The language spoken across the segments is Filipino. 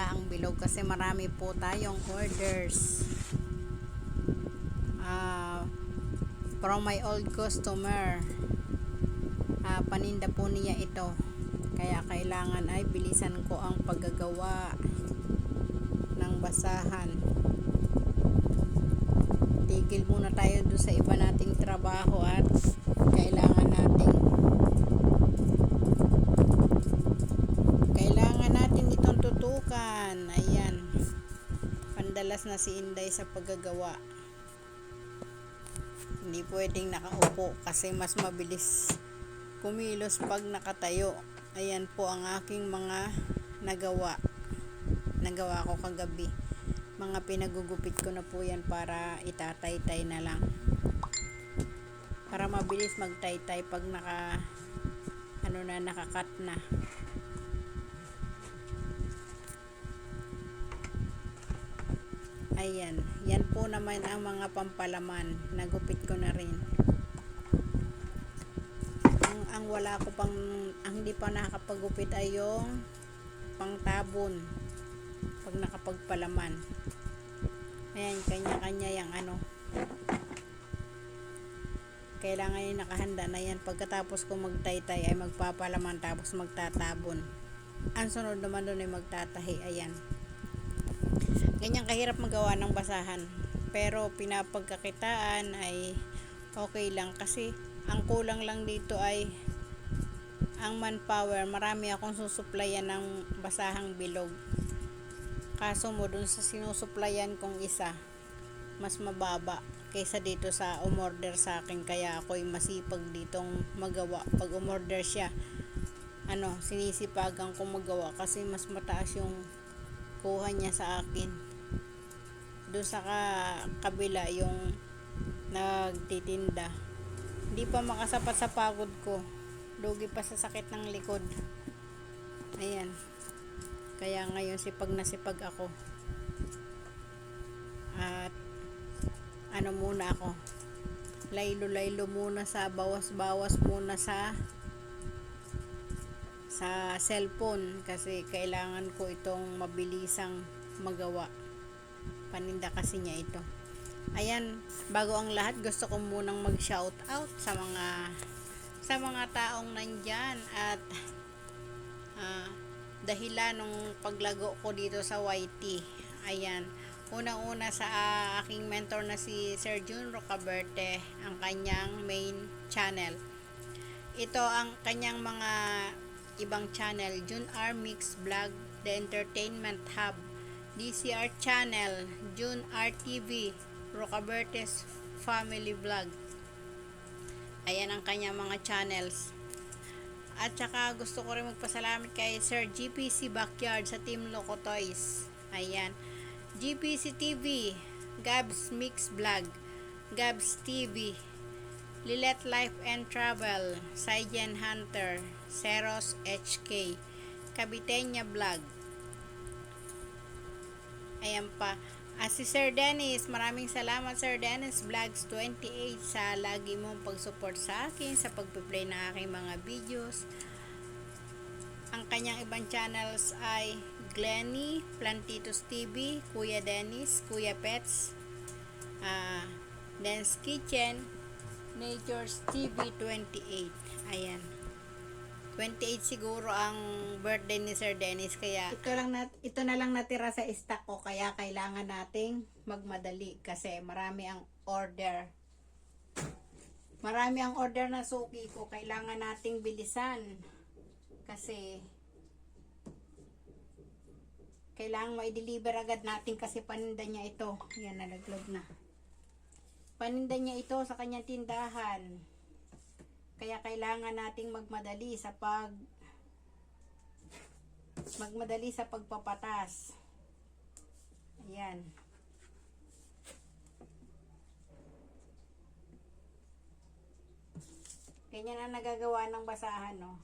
basahang bilog kasi marami po tayong orders from my old customer. Paninda po niya ito, kaya kailangan ay bilisan ko ang paggagawa ng basahan. Tigil muna tayo doon sa iba nating trabaho at kailangan natin itong tutukan. Ayan, pandalas na si Inday sa paggagawa. Hindi pwedeng nakaupo kasi mas mabilis kumilos pag nakatayo. Ayan po ang aking mga nagawa ko kagabi. Mga pinagugupit ko na po yan para itatay-tay na lang, para mabilis magtay-tay pag nakakat na. Ayan, yan po naman ang mga pampalaman, nagupit ko na rin. Ang wala ko pang, ang hindi pa nakapagupit ay yung pangtabon pag nakapagpalaman. Ayan, kanya-kanya yung kailangan yung nakahanda na yan. Pagkatapos ko magtaytay ay magpapalaman tapos magtatabon. Ang sunod naman doon ay magtatahi. Ayan, ganyan kahirap magawa ng basahan, pero pinapagkakitaan ay okay lang kasi ang kulang lang dito ay ang manpower. Marami akong susuplayan ng basahang bilog, kaso mo dun sa sinusuplayan kong isa mas mababa kaysa dito sa umorder sa akin, kaya ako'y masipag ditong magawa. Pag umorder siya, sinisipagan kong magawa kasi mas mataas yung kuha niya sa akin. Doon sa kabila yung nagtitinda, hindi pa makasapat sa pagod ko, lugi pa sa sakit ng likod. Ayan, kaya ngayon sipag na sipag ako at muna ako, laylo muna sa bawas muna sa cellphone kasi kailangan ko itong mabilisang magawa. Paninda kasi niya ito. Ayan, bago ang lahat, gusto ko munang mag shout out sa mga taong nandyan at dahilan ng paglago ko dito sa YT. Ayan, unang-una sa aking mentor na si Sir Jun Rocaberte, ang kanyang main channel. Ito ang kanyang mga ibang channel: Jun R Mix Vlog, The Entertainment Hub, DCR Channel, Jun R TV, Rocaberte's Family Vlog. Ayan ang kanyang mga channels. At saka gusto ko rin magpasalamat kay Sir GPC Backyard sa Team Loco Toys. Ayan, GPC TV, Gabs Mix Vlog, Gabs TV, Lilet Life and Travel, Saigen Hunter, Seros HK, Kabitenya Vlog. Ayan pa, si Sir Dennis, maraming salamat Sir Dennis Vlogs 28 sa lagi mong pag-support sa akin sa pagpe-play ng aking mga videos. Ang kanyang ibang channels ay Glenny, Plantitos TV, Kuya Dennis, Kuya Pets, Dance Kitchen, Nature's TV 28. Ayan, 28 siguro ang birthday ni Sir Dennis, kaya ito na lang natira sa stock ko, kaya kailangan nating magmadali kasi marami ang order na suki ko. Kailangan nating bilisan kasi kailangan ma-deliver agad natin kasi paninda niya ito. Yan, nalaglag na. Paninda niya ito sa kanyang tindahan, kaya kailangan nating magmadali sa pagpapatas. Ayan, ganyan ang nagagawa ng basahan, no?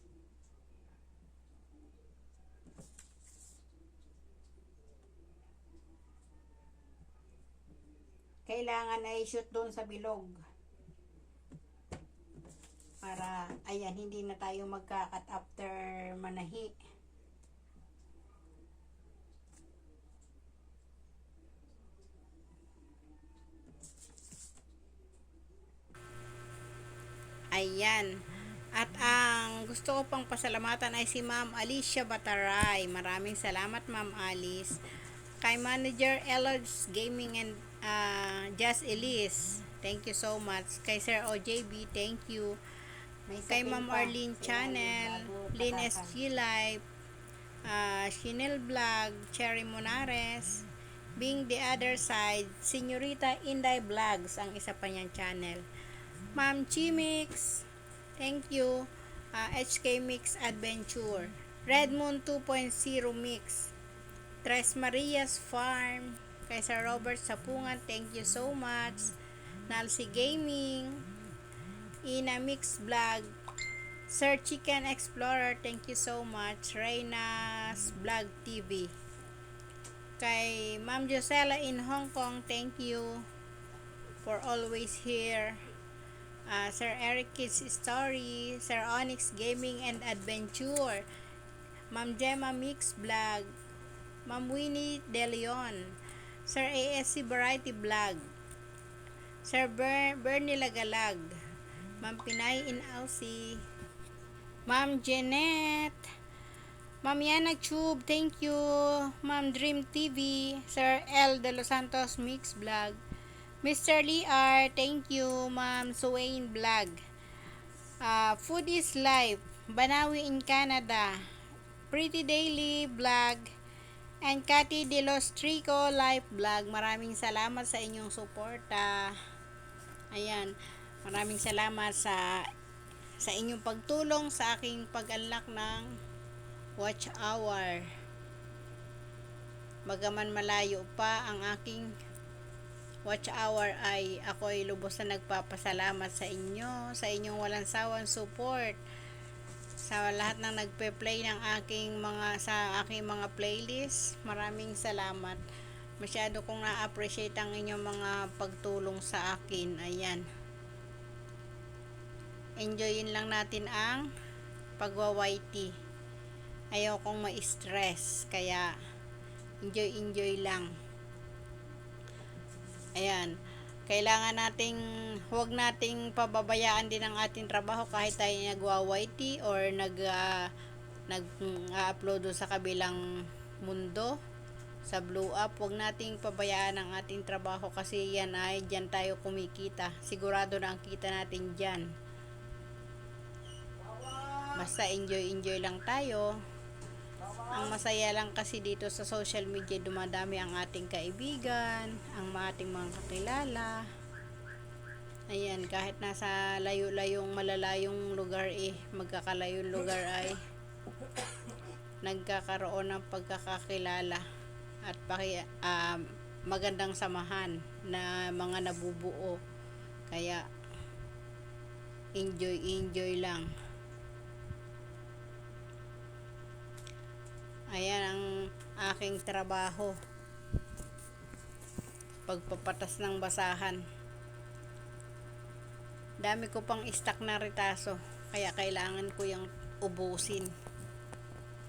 Kailangan ay shoot doon sa bilog para, ayan, hindi na tayo magkakat after manahi. Yan. At ang gusto ko pang pasalamatan ay si Ma'am Alicia Bataray. Maraming salamat, Ma'am Alice. Kay Manager Elods Gaming and Just Elise, thank you so much. Kay Sir OJB, thank you. Kay Ma'am Arlene Channel, Lynn SG Live, Shinel Vlog, Cherry Monares, Being the Other Side, Señorita Inday Vlogs, ang isa pa niyang channel. Ma'am Chimix, thank you. HK Mix Adventure, Red Moon 2.0 Mix, Tres Marias Farm, kay Sir Robert Sapungan, thank you so much. Nalsi Gaming, Ina Mix Vlog, Sir Chicken Explorer, thank you so much. Reyna's Vlog TV. Kay Ma'am Josella in Hong Kong, thank you for always here. Sir Eric Kids Story, Sir Onyx Gaming and Adventure, Ma'am Gemma Mix Vlog, Ma'am Winnie De Leon, Sir ASC Variety Vlog, Sir Bernie Lagalag, Ma'am Pinay in Aussie, Ma'am Jeanette, Ma'am Yana Tube, thank you. Ma'am Dream TV, Sir L. De Los Santos Mix Vlog, Mr. Lee R, thank you. Ma'am Swain Vlog, Food is Life, Banawi in Canada, Pretty Daily Vlog, and Cathy De Los Trico Life Vlog. Maraming salamat sa inyong suporta. Ayan, maraming salamat sa inyong pagtulong sa aking pag-unlock ng watch hour. Bagaman malayo pa ang aking watch hour, ay ako'y lubos na nagpapasalamat sa inyo, sa inyong walang sawang support, sa lahat ng nagpe-play ng sa aking mga playlist. Maraming salamat. Masyado kong na-appreciate ang inyong mga pagtulong sa akin. Ayan. Enjoyin lang natin ang pagwa-YT. Ayaw kong ma-stress, kaya enjoy lang. Ayan, kailangan huwag nating pababayaan din ang ating trabaho kahit tayo nagwa-YT or nag-upload sa kabilang mundo, sa Blue Up. Huwag nating pabayaan ang ating trabaho kasi dyan tayo kumikita. Sigurado na ang kita natin dyan. Basta enjoy lang tayo. Ang masaya lang kasi dito sa social media, dumadami ang ating kaibigan, ang ating mga kakilala. Ayan, kahit nasa malalayong lugar magkakalayong lugar ay nagkakaroon ng pagkakakilala at magandang samahan na mga nabubuo. Kaya enjoy lang. Ayan ang aking trabaho, pagpapatas ng basahan. Dami ko pang stock na retaso, kaya kailangan ko yung ubusin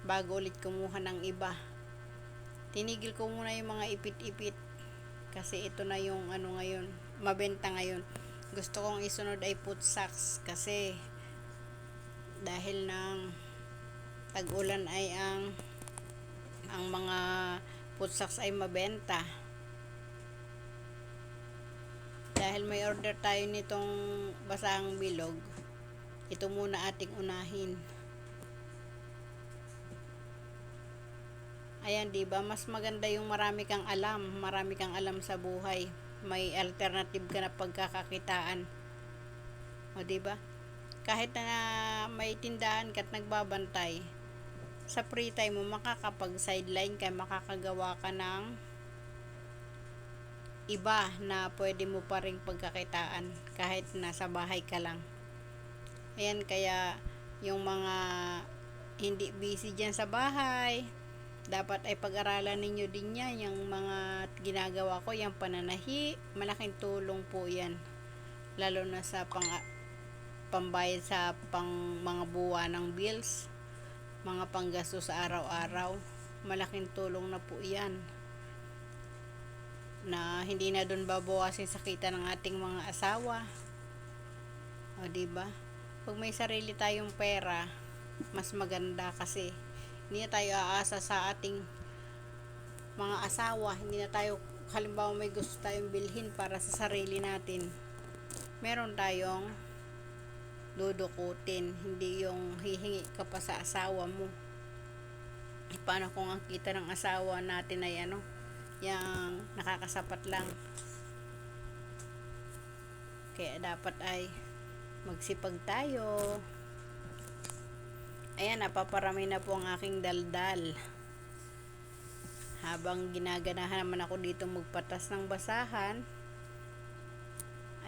bago ulit kumuha ng iba. Tinigil ko muna yung mga ipit-ipit kasi ito na yung ngayon, mabenta ngayon. Gusto kong isunod ay put socks kasi dahil ng tag-ulan ay ang mga put socks ay mabenta. Dahil may order tayo nitong basahang bilog, ito muna ating unahin. Ayan, diba? Mas maganda yung marami kang alam sa buhay. May alternative ka na pagkakakitaan. O diba? Kahit na may tindahan ka at nagbabantay, sa free time mo makakapag-sideline ka, makakagawa ka ng iba na pwede mo pa ring pagkakitaan kahit nasa bahay ka lang. Ayan, kaya yung mga hindi busy dyan sa bahay, dapat ay pag-aralan ninyo din yan. Yung mga ginagawa ko, yung pananahi, malaking tulong po yan, lalo na sa pambayad sa mga buwan ng bills, mga panggasto sa araw-araw. Malaking tulong na po yan, na hindi na doon babawasin sa kita ng ating mga asawa. O diba? Pag may sarili tayong pera, mas maganda kasi hindi na tayo aasa sa ating mga asawa. Hindi na tayo, halimbawa may gusto tayong bilhin para sa sarili natin, meron tayong dudukutin, hindi yung hihingi ka pa sa asawa mo. Paano kung ang kita ng asawa natin ay yung nakakasapat lang. Kaya dapat ay magsipag tayo. Ayan, napaparami na po ang aking daldal. Habang ginaganahan naman ako dito magpatas ng basahan,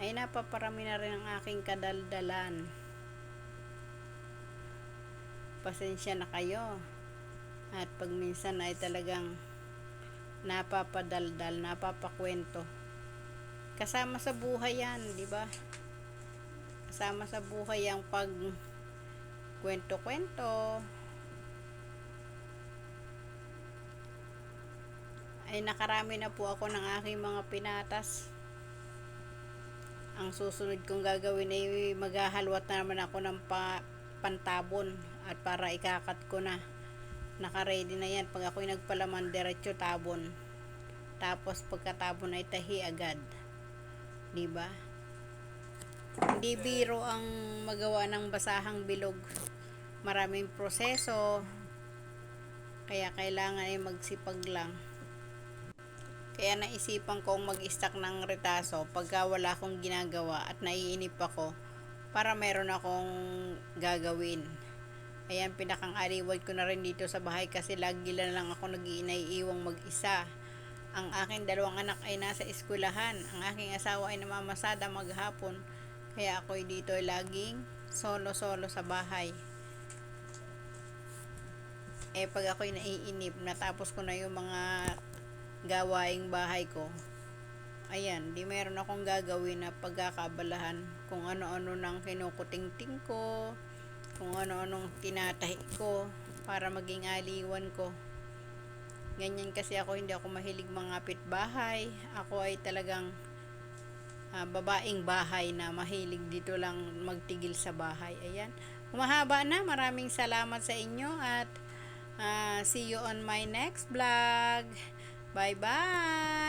ay napaparami na rin ang aking kadaldalan. Pasensya na kayo. At pag minsan ay talagang napapadaldal, napapakwento. Kasama sa buhay yan, di ba? Kasama sa buhay ang pag kwento-kwento. Ay nakarami na po ako ng aking mga pinatas. Ang susunod kong gagawin ay maghahalwat na naman ako ng pantabon at para ikakat ko na. Naka-ready na yan. Pag ako'y nagpalaman, diretso tabon. Tapos pagkatabon ay tahi agad. Diba? Hindi biro ang magawa ng basahang bilog. Maraming proseso. Kaya kailangan ay magsipag lang. Kaya naisipan kong mag-stack ng retaso pagka wala akong ginagawa at naiinip ako para meron akong gagawin. Ayan, pinakang aliwag ko na rin dito sa bahay kasi lagi lang ako nag-iinay-iwang mag-isa. Ang aking dalawang anak ay nasa eskwelahan. Ang aking asawa ay namamasada maghapon. Kaya ako dito ay laging solo-solo sa bahay. Pag ako'y naiinip, natapos ko na yung mga gawaing bahay ko. Ayan, di meron akong gagawin na pagkakabalahan kung ano-ano nang kinukuting-ting ko, kung ano-anong tinatahi ko para maging aliwan ko. Ganyan kasi ako, hindi ako mahilig mangapit bahay. Ako ay talagang babaeng bahay na mahilig dito lang magtigil sa bahay. Ayan, humahaba na. Maraming salamat sa inyo at see you on my next vlog. Bye bye.